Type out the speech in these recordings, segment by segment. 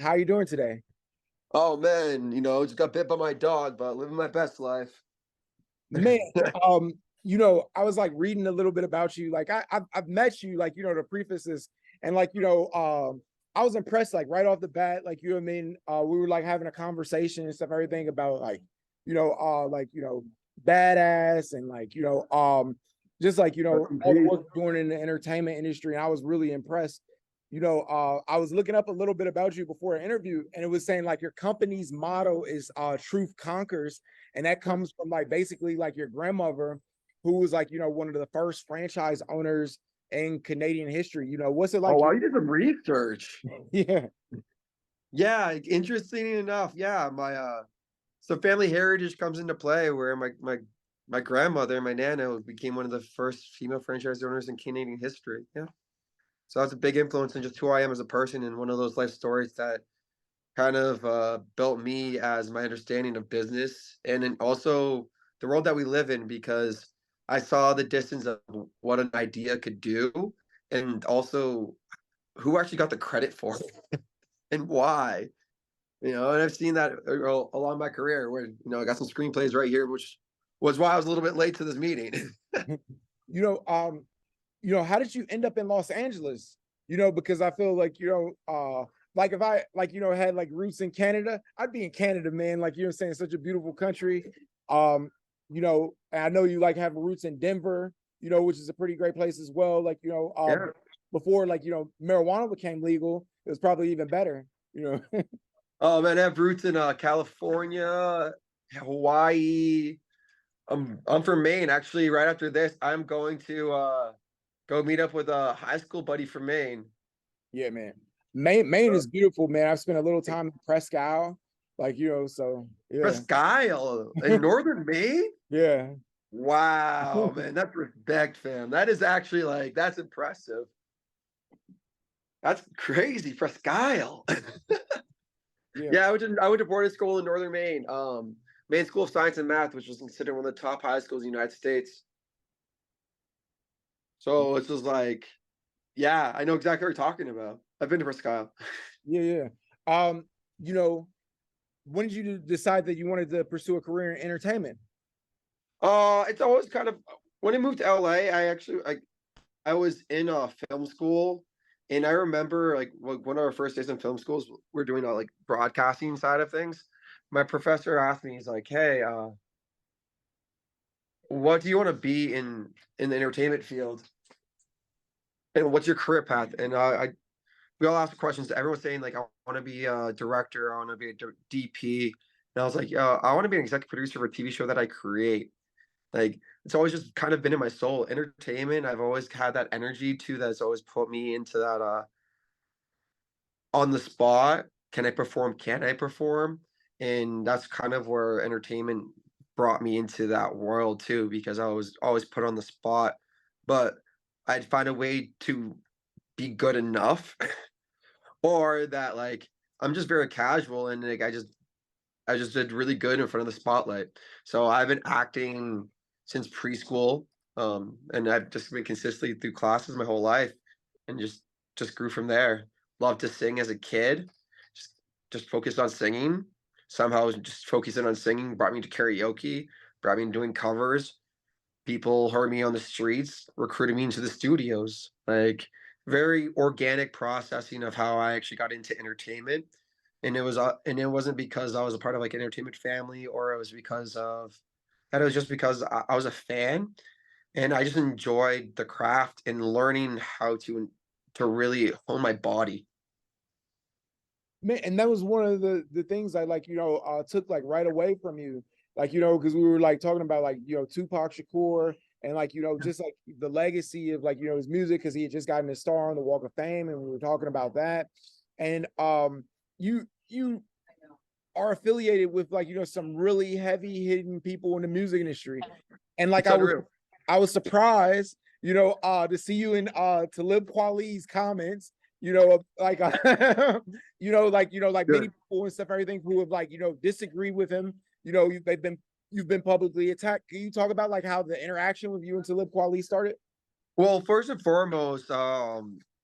How you doing today? Oh man, just got bit by my dog, but living my best life. Man, I was like reading a little bit about you. Like I've met you, like, to preface this, and like, I was impressed, like right off the bat, like we were like having a conversation and stuff, everything about like, badass and like, just like, Rest in all the peace. work you're doing in the entertainment industry. And I was really impressed. I was looking up a little bit about you before an interview, and it was saying like your company's motto is truth conquers, and that comes from like basically like your grandmother, who was like, one of the first franchise owners in Canadian history. What's it Oh like? wow, you did some research. Yeah. Yeah, interesting enough. Yeah, my so family heritage comes into play where my grandmother, my nana, became one of the first female franchise owners in Canadian history. Yeah. So that's a big influence in just who I am as a person and one of those life stories that kind of built me as my understanding of business and then also the world that we live in because I saw the distance of what an idea could do and also who actually got the credit for it and why. And I've seen that along my career where, I got some screenplays right here, which was why I was a little bit late to this meeting. you know, um, how did you end up in Los Angeles? Because I feel like, like if I like, had like roots in Canada, I'd be in Canada, man. Like, saying, such a beautiful country. And I know you like have roots in Denver, which is a pretty great place as well. Like, Yeah. before like, marijuana became legal, it was probably even better, Oh man, I have roots in California, Hawaii. I'm from Maine. Actually, right after this, I'm going to go meet up with a high school buddy from Maine. Yeah, man. Maine Uh, is beautiful, man. I've spent a little time in Presque Isle, like, so yeah, Presque Isle in northern Maine? yeah. Wow, man, that's respect, fam. That is actually like that's impressive. That's crazy, Presque Isle. Yeah. Yeah, I went to boarding school in northern Maine. Maine School of Science and Math, which was considered one of the top high schools in the United States. So it's just like, yeah, I know exactly what you're talking about. I've been to Presque Isle. Yeah, yeah. Um, you know, when did you decide that you wanted to pursue a career in entertainment? It's always kind of when I moved to LA, I was in a film school, and I remember like one of our first days in film schools, we're doing like broadcasting side of things. My professor asked me, he's like, "Hey, what do you want to be in the entertainment field, and what's your career path?" And we all asked questions. Everyone's saying like, "I want to be a director. I want to be a DP." And I was like, I want to be an executive producer of a TV show that I create." Like it's always just kind of been in my soul. Entertainment, I've always had that energy too that's always put me into that on the spot. Can I perform? Can I perform? And that's kind of where entertainment brought me into that world too, because I was always put on the spot. But I'd find a way to be good enough or that like I'm just very casual and like I just did really good in front of the spotlight. So I've been acting since preschool, and I've just been consistently through classes my whole life, and just grew from there. Loved to sing as a kid, just focused on singing. Somehow, just focusing on singing brought me to karaoke, brought me to doing covers. People heard me on the streets, recruited me into the studios. Like very organic processing of how I actually got into entertainment. And it wasn't because I was a part of like an entertainment family or it was because of that. It was just because I was a fan and I just enjoyed the craft and learning how to really hone my body. Man, and that was one of the things I like, took like right away from you. Like, because we were like talking about like, Tupac Shakur and like, just like the legacy of like, his music, because he had just gotten a star on the Walk of Fame, and we were talking about that. And you are affiliated with like, some really heavy hitting people in the music industry. And like It's unreal. I was surprised, to see you in Talib Kweli's comments, like like many Good. people and stuff, everything who have like, disagree with him. You've been publicly attacked. Can you talk about like how the interaction with you and Talib Kweli started? Well, first and foremost,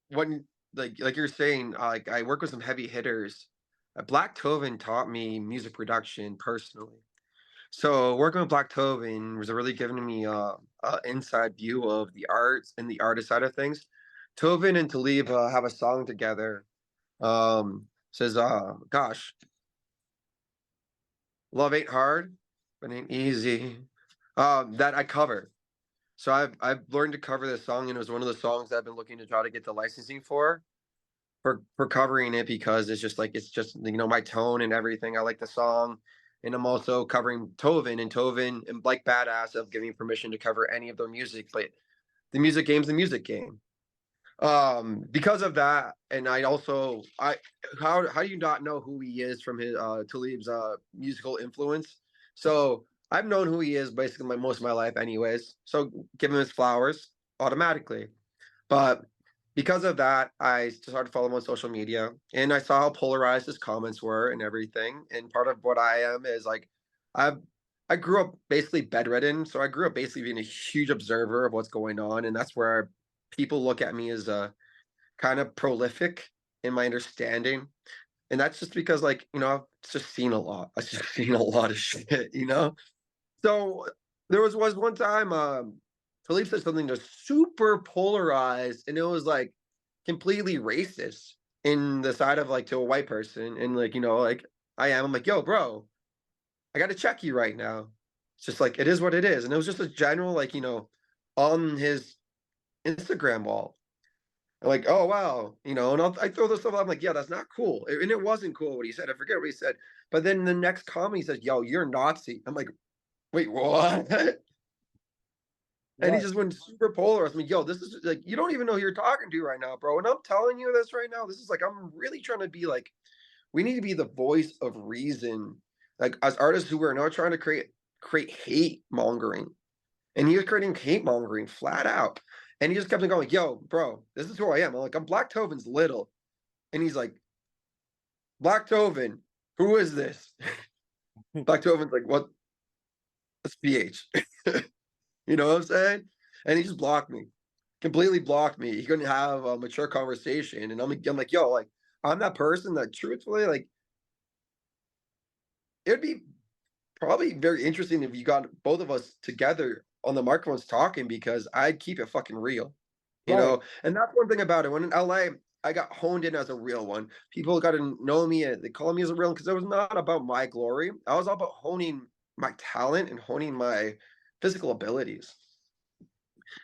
when like you're saying, like I work with some heavy hitters. Blaqthoven taught me music production personally. So working with Blaqthoven was really giving me a inside view of the arts and the artist side of things. Tovin and Talib have a song together. Says, gosh, love ain't hard, but ain't easy. That I cover. So I've learned to cover this song, and it was one of the songs that I've been looking to try to get the licensing for covering it because it's just my tone and everything. I like the song, and I'm also covering Tovin and Blake Badass of giving me permission to cover any of their music. But the music game's the music game. Because of that, and I how do you not know who he is from his Talib's musical influence? So I've known who he is basically most of my life anyways, so give him his flowers automatically. But because of that, I started following him on social media, and I saw how polarized his comments were and everything. And part of what I am is like, I've I grew up basically bedridden, so I grew up basically being a huge observer of what's going on, and that's where people look at me as a kind of prolific in my understanding. And that's just because, like, I've just seen a lot. I've just seen a lot of shit. So there was one time Talib said something just super polarized, and it was like completely racist in the side of like to a white person. And like, like I'm like, yo, bro, I gotta check you right now. It's just like it is what it is. And it was just a general, like, on his Instagram wall. Like, oh wow, and I throw this stuff out. I'm like, yeah, that's not cool. And it wasn't cool what he said. I forget what he said. But then the next comment he says, yo, you're Nazi. I'm like, wait, what? And he Right. just went super polar. I mean, yo, this is like, you don't even know who you're talking to right now, bro. And I'm telling you this right now. This is like, I'm really trying to be like, we need to be the voice of reason. Like as artists who are not trying to create hate mongering. And he was creating hate mongering flat out. And he just kept on going, yo, bro, this is who I am. I'm like, I'm Blaqthoven's little. And he's like, Blaqthoven, who is this? Blaqthoven's like, what? That's PH. You know what I'm saying? And he just blocked me, completely blocked me. He couldn't have a mature conversation. And I'm like, yo, like, I'm that person that truthfully, like, it'd be probably very interesting if you got both of us together on the microphones talking because I'd keep it fucking real, Right. And that's one thing about it. When in LA, I got honed in as a real one. People got to know me. They call me as a real one because it was not about my glory. I was all about honing my talent and honing my physical abilities.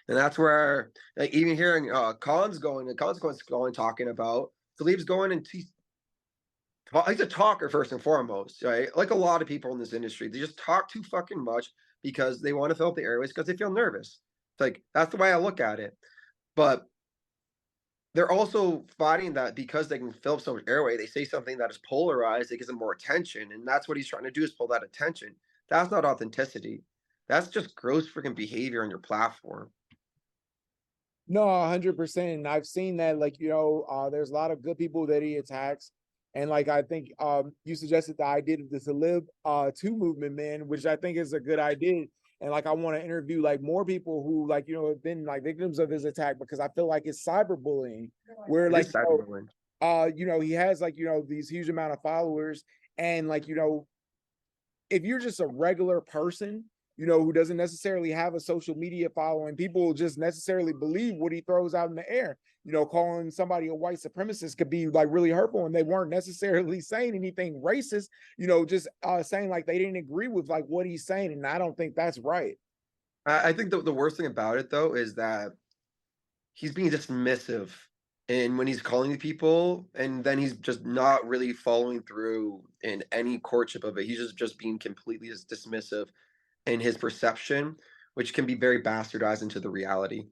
And that's where, like, even hearing Khan's going talking about Philippe's going and he's a talker first and foremost, right? Like a lot of people in this industry, they just talk too fucking much because they want to fill up the airways because they feel nervous. It's like that's the way I look at it. But they're also fighting that because they can fill up so much airway, they say something that is polarized, it gives them more attention, and that's what he's trying to do is pull that attention. That's not authenticity. That's just gross freaking behavior on your platform. No, 100%. And I've seen that, like, there's a lot of good people that he attacks. And like I think you suggested the idea of the Talib 2 movement, man, which I think is a good idea. And like I want to interview like more people who like, have been like victims of his attack because I feel like it's cyberbullying where It like is cyberbullying. he has like, these huge amount of followers and like, if you're just a regular person, who doesn't necessarily have a social media following, people will just necessarily believe what he throws out in the air. Calling somebody a white supremacist could be like really hurtful, and they weren't necessarily saying anything racist. Just saying like they didn't agree with like what he's saying, and I don't think that's right. I think the worst thing about it though is that he's being dismissive and when he's calling people and then he's just not really following through in any courtship of it. He's just being completely dismissive in his perception, which can be very bastardized into the reality.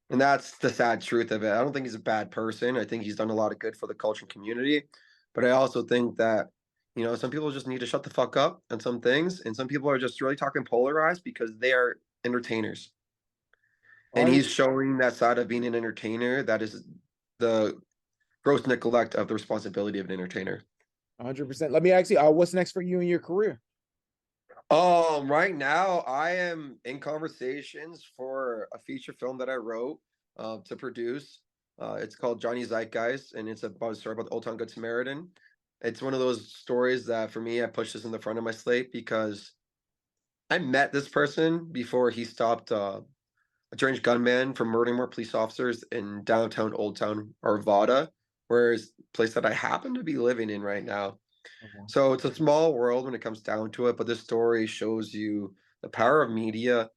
And that's the sad truth of it. I don't think he's a bad person. I think he's done a lot of good for the culture and community. But I also think that, some people just need to shut the fuck up on some things. And some people are just really talking polarized because they are entertainers. And he's showing that side of being an entertainer that is the gross neglect of the responsibility of an entertainer. 100%. Let me ask you, what's next for you in your career? Right now I am in conversations for a feature film that I wrote to produce. It's called Johnny Zeitgeist, and it's about a story about the Old Town Good Samaritan. It's one of those stories that for me, I push this in the front of my slate because I met this person before he stopped a deranged gunman from murdering more police officers in downtown Old Town Arvada, where is a place that I happen to be living in right now. Okay. So it's a small world when it comes down to it, but this story shows you the power of media.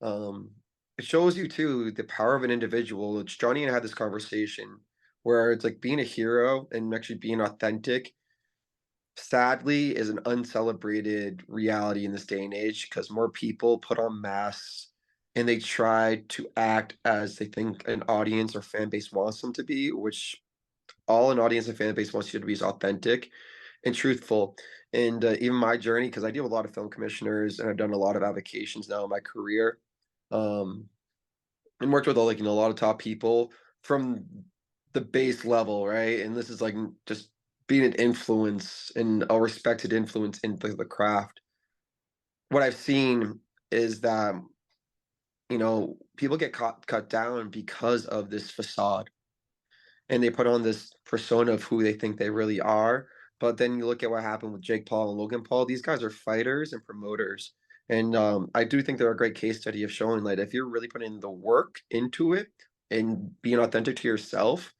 Um, it shows you too the power of an individual. It's Johnny and I had this conversation where it's like being a hero and actually being authentic sadly is an uncelebrated reality in this day and age because more people put on masks and they try to act as they think an audience or fan base wants them to be, which all an audience and fan base wants you to be is authentic and truthful. And even my journey, because I deal with a lot of film commissioners and I've done a lot of avocations now in my career, um, and worked with like a lot of top people from the base level, right? And this is like just being an influence and a respected influence in the craft. What I've seen is that people get cut down because of this facade and they put on this persona of who they think they really are. But then you look at what happened with Jake Paul and Logan Paul. These guys are fighters and promoters, and I do think they're a great case study of showing like if you're really putting the work into it and being authentic to yourself,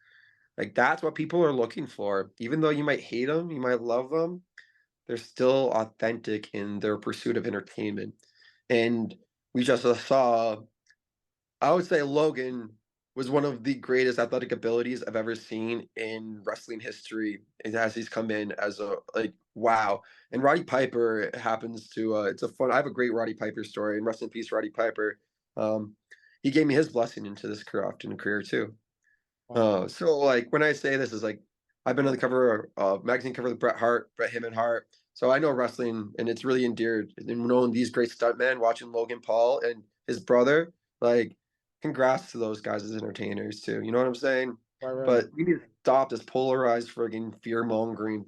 like that's what people are looking for. Even though you might hate them, you might love them, they're still authentic in their pursuit of entertainment. And we just saw I would say Logan was one of the greatest athletic abilities I've ever seen in wrestling history. And as he's come in as a like wow. And Roddy Piper happens to it's a fun I have a great Roddy Piper story and rest in peace Roddy Piper. Um he gave me his blessing into this craft and career too. Wow. So like when I say this is like I've been on the cover of magazine cover with Bret Hart, Bret Him and Hart. So I know wrestling and it's really endeared and knowing these great stuntmen, watching Logan Paul and his brother, like congrats to those guys as entertainers too. You know what I'm saying? Right, right. But we need to stop this polarized friggin' fear mongering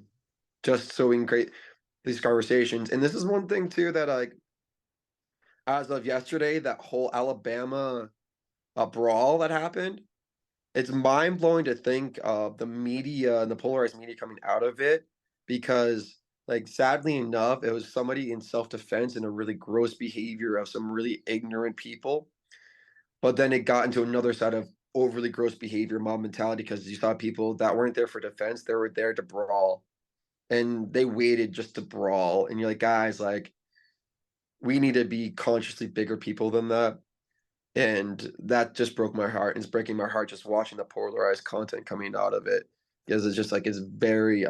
just so we can create these conversations. And this is one thing too that like as of yesterday, that whole Alabama brawl that happened, it's mind blowing to think of the media and the polarized media coming out of it because, like, sadly enough, it was somebody in self defense and a really gross behavior of some really ignorant people. But then it got into another side of overly gross behavior, mob mentality, because you saw people that weren't there for defense, they were there to brawl. And they waited just to brawl. And you're like, guys, like, we need to be consciously bigger people than that. And that just broke my heart, and it's breaking my heart just watching the polarized content coming out of it, because it's just, like, it's very,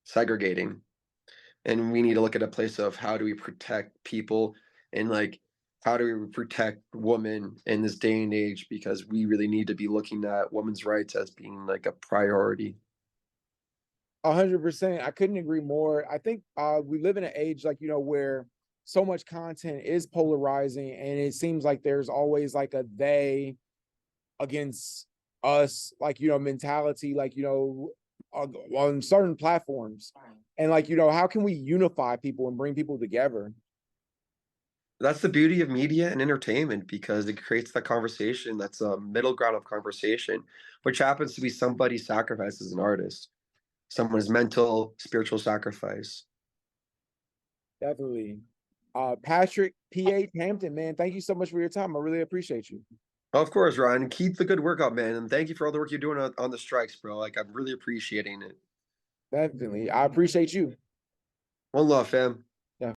segregating, and we need to look at a place of how do we protect people and, like, how do we protect women in this day and age, because we really need to be looking at women's rights as being, like, a priority. 100%. I couldn't agree more. I think we live in an age like where so much content is polarizing, and it seems like there's always like a they against us, like mentality, like on certain platforms, and like how can we unify people and bring people together? That's the beauty of media and entertainment because it creates that conversation that's a middle ground of conversation, which happens to be somebody sacrificed as an artist. Someone's mental, spiritual sacrifice. Definitely. Patrick PH Hampton, man, thank you so much for your time. I really appreciate you. Of course, Ryan. Keep the good work up, man. And thank you for all the work you're doing on the strikes, bro. Like, I'm really appreciating it. Definitely. I appreciate you. One love, fam.